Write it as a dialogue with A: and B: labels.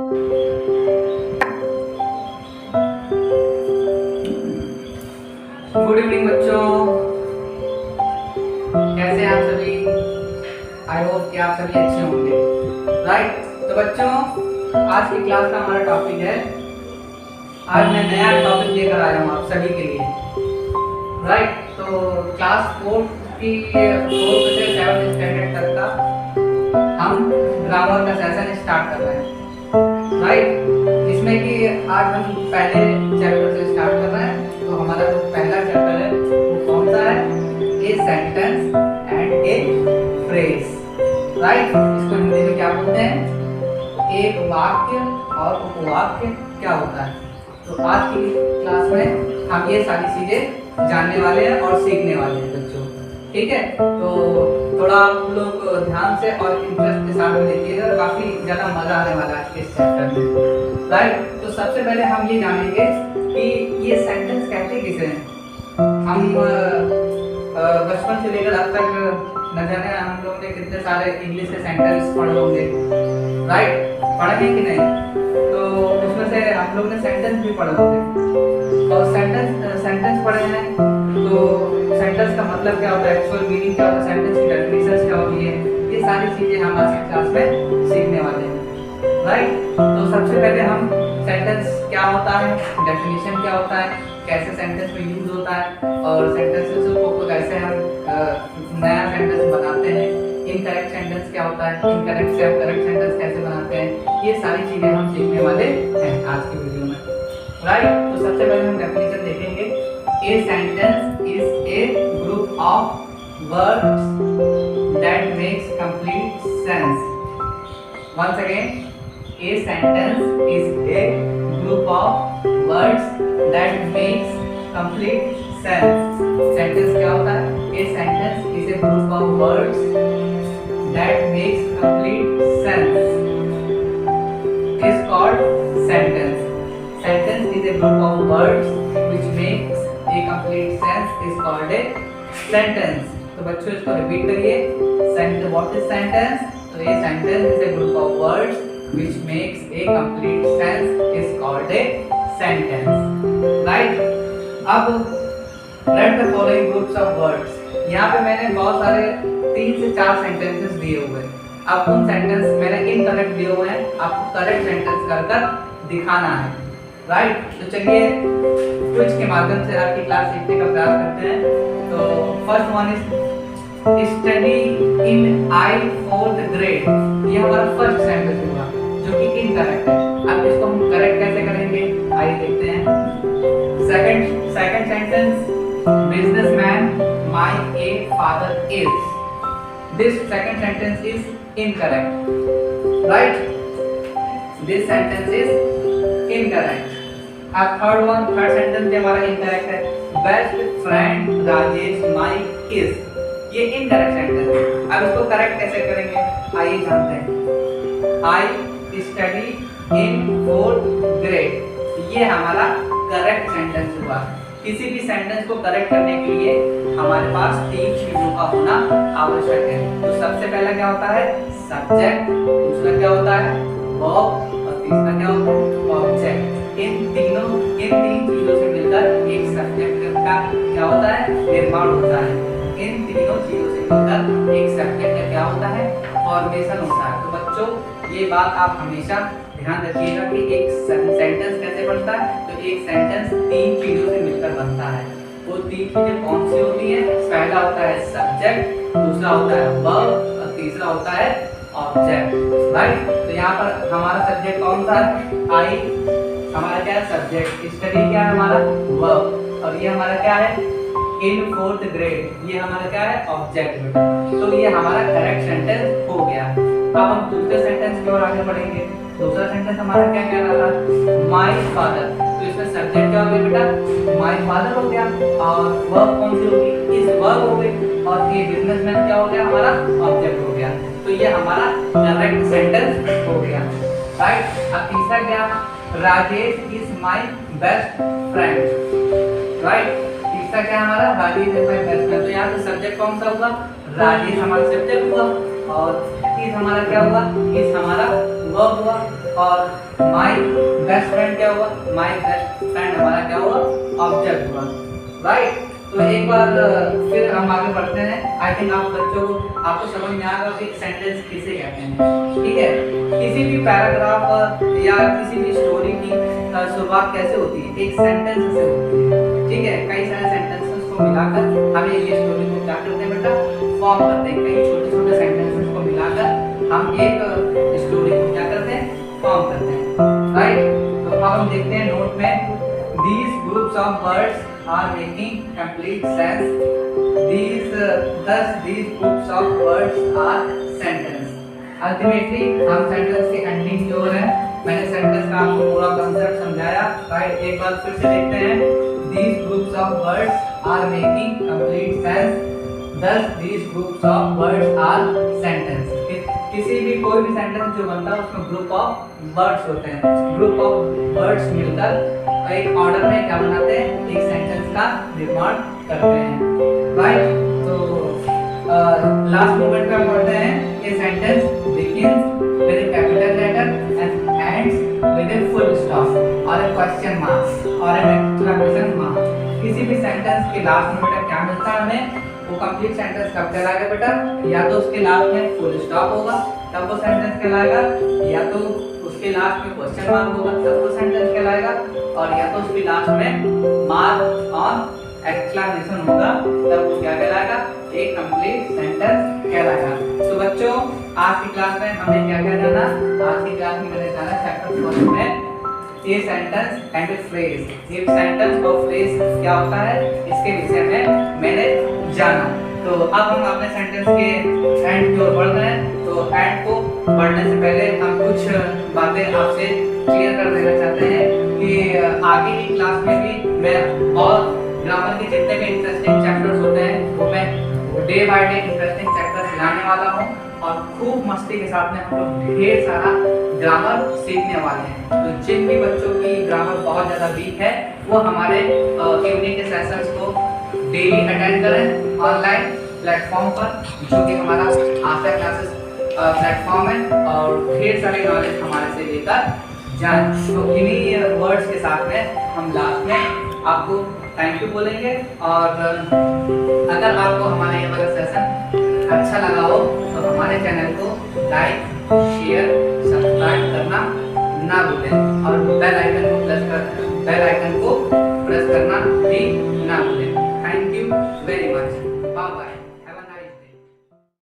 A: Good evening बच्चों, कैसे हैं आप सभी। आई होप कि आप सभी अच्छे होंगे। राइट, तो बच्चों आज की क्लास का हमारा टॉपिक है, आज मैं नया टॉपिक लेकर आया हूँ आप सभी के लिए। राइट, तो क्लास 4 की 4 से 7 स्टैंडर्ड तक का हम ग्रामर का सेशन स्टार्ट कर रहे हैं। राइट, इसमें कि आज हम पहले चैप्टर से स्टार्ट कर रहे हैं। तो हमारा जो पहला चैप्टर है वो कौन सा है? A sentence and A phrase. Right, इसको हिंदी में क्या बोलते हैं? एक वाक्य और उपवाक्य क्या होता है। तो आज की क्लास में हम ये सारी चीजें जानने वाले हैं और सीखने वाले हैं बच्चों। ठीक है, तो थोड़ा आप लोग ध्यान से और इंटरेस्ट के साथ में देखिएगा, काफी ज्यादा मजा आने वाला है इस चैप्टर में। राइट, तो सबसे पहले हम ये जानेंगे कि ये सेंटेंस कहते किसे हैं। हम बचपन से लेकर अब तक न जाने हम लोग ने कितने सारे इंग्लिश के सेंटेंस पढ़े होंगे। राइट, पढ़े हैं कि नहीं? तो उसमें से हम लोग ने सेंटेंस भी पढ़े होंगे और सेंटेंस पढ़े हैं। तो सेंटेंस का मतलब क्या होता है, एक्चुअल मीनिंग क्या होता है, सेंटेंस की डेफिनेशन क्या होती है, ये सारी चीजें हम आज की क्लास में सीखने वाले हैं। राइट, तो सबसे पहले हम सेंटेंस क्या होता है, डेफिनेशन क्या होता है, कैसे सेंटेंस में यूज होता है और सेंटेंसेस को कैसे हम नया सेंटेंस बनाते हैं, इनकरेक्ट सेंटेंस क्या होता है, इनकरेक्ट से करेक्ट सेंटेंस कैसे बनाते हैं, ये सारी चीजें हम सीखने वाले हैं आज की वीडियो में। राइट, तो सबसे पहले हम डेफिनेशन देखेंगे। A sentence is a group of words that makes complete sense. Once again, a sentence is a group of words that makes complete sense. Sentence क्या होता है? A sentence is a group of words that makes complete sense. Is called sentence. Sentence is a group of words which makes a complete sense is called a sentence. तो बच्चों इसको repeat करिए। What is sentence? तो ये sentence is a group of words which makes a complete sense is called a sentence. Right? अब read the following groups of words. यहाँ पे मैंने बहुत सारे 3 से 4 सेंटेंसेस दिए हुए हैं। अब उन सेंटेंस मैंने इनकरेक्ट दिए हुए हैं, आपको करेक्ट सेंटेंस कर दिखाना है। राइट, तो चलिए क्विज के माध्यम से आज की क्लास सीखने का प्रयास करते हैं। तो first one is study in I 4th grade. ये हमारा फर्स्ट सेंटेंस हुआ जो कि इनकरेक्ट है। अब इसको हम करेक्ट कैसे करेंगे, आइए देखते हैं। Second sentence, businessman my a father is. This second sentence is incorrect. Right, this sentence is incorrect. अब थर्ड सेंटेंस भी हमारा इनकरेक्ट है। Best friend Rajesh my is. ये इनकरेक्ट सेंटेंस है। अब इसको करेक्ट कैसे करेंगे, आइए जानते हैं। I study in 4th grade, ये हमारा करेक्ट सेंटेंस हुआ। किसी भी सेंटेंस को करेक्ट करने के लिए हमारे पास 3 चीजों का होना आवश्यक है। तो सबसे पहला क्या होता है, सब्जेक्ट, दूसरा क्या होता है, वर्ब, और तीसरा क्या होता है, ऑब्जेक्ट। इन तीन चीजों से मिलकर एक सब्जेक्ट का क्या होता है, निर्माण होता है। इन तीनों चीजों से मिलकर एक सब्जेक्ट का क्या होता है, फॉर्मेशन होता है। तो बच्चों ये बात आप हमेशा ध्यान रखिएगा कि एक सेंटेंस कैसे बनता है। तो एक सेंटेंस 3 चीजों से मिलकर बनता है। वो 3 चीजें कौन सी होती हैं? पहला होता है सब्जेक्ट, दूसरा होता है वर्ब और तीसरा होता है ऑब्जेक्ट। राइट, तो यहाँ पर हमारा सब्जेक्ट कौन सा है, आई, हमारा क्या है सब्जेक्ट, स्टडी क्या है हमारा वर्ब, और ये हमारा क्या है इन 4th ग्रेड, ये हमारा क्या है ऑब्जेक्ट। तो ये हमारा करेक्ट सेंटेंस हो गया। अब हम दूसरे सेंटेंस की ओर आगे बढ़ेंगे। दूसरा सेंटेंस हमारा क्या कह रहा था, माय फादर। तो इसमें सब्जेक्ट क्या हो गया बेटा, माय फादर हो गया, और वर्ब कौन सी होगी, इज वर्ब हो गई, और ये बिजनेसमैन क्या हो गया हमारा ऑब्जेक्ट हो गया। तो ये हमारा करेक्ट सेंटेंस हो गया। राइट, अब तीसरा क्या, Rajesh is my best friend. Right, तीसरा क्या हमारा, Rajesh is my best friend. तो यहाँ पे सब्जेक्ट कौन सा हुआ, राजेश हमारा सब्जेक्ट हुआ, और इज हमारा क्या हुआ, इज हमारा वर्ब हुआ। और माय बेस्ट फ्रेंड क्या हुआ, माय बेस्ट फ्रेंड हमारा क्या हुआ, ऑब्जेक्ट हुआ, राइट। तो एक बार फिर हम आगे बढ़ते हैं। आई थिंक आप बच्चों को आपको समझ में आ गया कि सेंटेंस किसे कहते हैं, ठीक है। किसी भी पैराग्राफ या किसी भी स्टोरी की शुरुआत कैसे होती है, एक सेंटेंस से होती है, ठीक है। कई सारे सेंटेंसेस को मिलाकर हमें ये स्टोरी को क्या करते हैं बेटा, फॉर्म करते हैं। कई छोटे छोटे सेंटेंसेस को मिलाकर हम एक स्टोरी को क्या करते हैं, फॉर्म करते हैं, राइट। तो अब हम देखते हैं नोट में, these groups of words are making complete sense, these groups of words are sentence। Ultimately हम सेंटेंस के एंडिंग की ओर है। मैंने सेंटेंस का आपको पूरा कंसेप्ट समझाया, राइट। एक बार फिर से देखते हैं, these groups of words are making complete sense, thus these groups of words are sentence। किसी भी कोई भी सेंटेंस जो बनता है उसमें ग्रुप ऑफ वर्ड्स होते हैं, ग्रुप ऑफ वर्ड्स मिलकर एक ऑर्डर में क्या बनाते हैं, एक सेंटेंस का निर्माण करते हैं, राइट। तो लास्ट मोमेंट में पढ़ते हैं, ये sentence begins with a capital letter and ends with a full stop or a question mark or an exclamation mark। किसी भी सेंटेंस के लास्ट में बेटा क्या मिलता है हमें, वो कंप्लीट सेंटेंस कब कहलाएगा बेटा, या तो उसके लास्ट में फुल स्टॉप होगा तब वो सेंटेंस कहलाएगा, या तो उसके लास्ट में क्वेश्चन मार्क होगा तब वो सेंटेंस कहलाएगा, और या तो उसके लास्ट में मार्क और एक्सक्लेमेशन होगा तब वो क्या कहलाएगा, एक कंप्लीट सेंटेंस कहलाएगा। तो बच्चों आज की क्लास में हमने क्या क्या जाना, आज की क्लास में मैंने जाना चैप्टर 1 में ये सेंटेंस एंड फ्रेज, ये सेंटेंस और फ्रेज क्या होता है इसके विषय में मैंने जाना। तो अब हम अपने सेंटेंस के एंड की ओर बढ़ रहे हैं। तो एंड को बढ़ने से पहले हम कुछ बातें आपसे क्लियर कर देना चाहते हैं कि आगे की क्लास में भी मैं और ग्रामर के जितने भी इंटरेस्टिंग चैप्टर्स होते हैं वो मैं day by day interesting chapters लाने वाला हूँ, और खूब मस्ती के साथ में हम लोग ढेर सारा ग्रामर सीखने वाले हैं। तो जिन भी बच्चों की ग्रामर बहुत ज़्यादा वीक है वो हमारे इवनिंग के सेशंस को डेली अटेंड करें ऑनलाइन प्लेटफॉर्म पर, जो कि हमारा आफ्टर क्लासेस प्लेटफॉर्म है, और ढेर सारे नॉलेज हमारे से लेकर जाएं। तो इन्हीं वर्ड्स के साथ में हम लास्ट में आपको थैंक यू बोलेंगे, और अगर आपको हमारा ये वाला सेशन अच्छा लगा हो तो हमारे